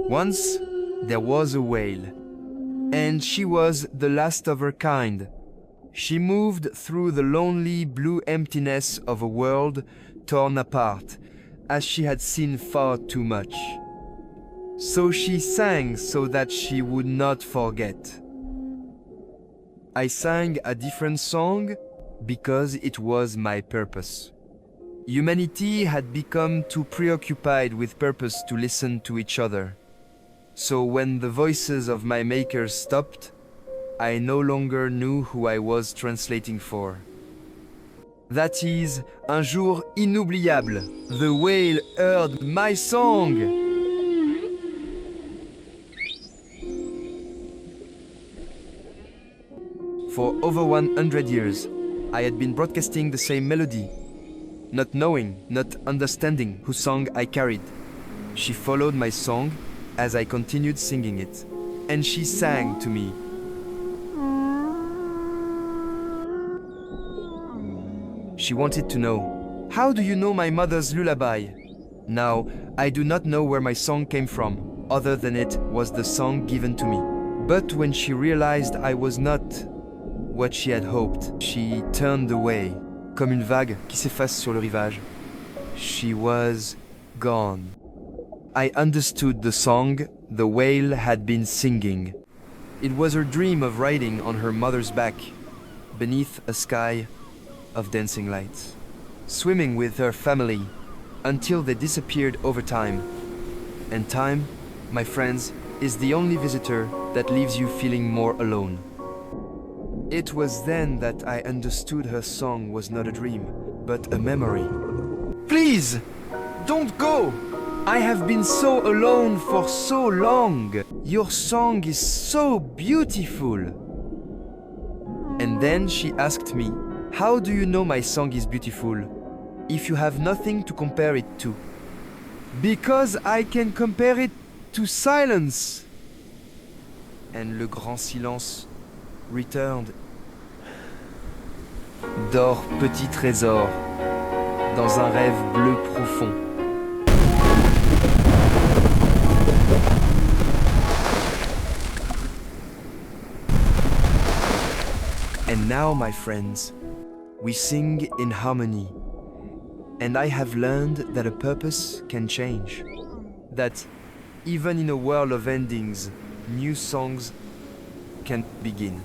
Once, there was a whale, and she was the last of her kind. She moved through the lonely blue emptiness of a world torn apart, as she had seen far too much. So she sang so that she would not forget. I sang a different song because it was my purpose. Humanity had become too preoccupied with purpose to listen to each other. So when the voices of my makers stopped, I no longer knew who I was translating for. That is, un jour inoubliable, the whale heard my song! For over 100 years, I had been broadcasting the same melody, not knowing, not understanding whose song I carried. She followed my song as I continued singing it, and she sang to me. She wanted to know, how do you know my mother's lullaby? Now, I do not know where my song came from, other than it was the song given to me. But when she realized I was not what she had hoped, she turned away, comme une vague qui s'efface sur le rivage. She was gone. I understood the song the whale had been singing. It was her dream of riding on her mother's back, beneath a sky of dancing lights, swimming with her family until they disappeared over time. And time, my friends, is the only visitor that leaves you feeling more alone. It was then that I understood her song was not a dream, but a memory. Please, don't go! I have been so alone for so long. Your song is so beautiful. And then she asked me, how do you know my song is beautiful, if you have nothing to compare it to? Because I can compare it to silence. And le grand silence returned. Dors, petit trésor, dans un rêve bleu profond. And now, my friends, we sing in harmony. And I have learned that a purpose can change. That even in a world of endings, new songs can begin.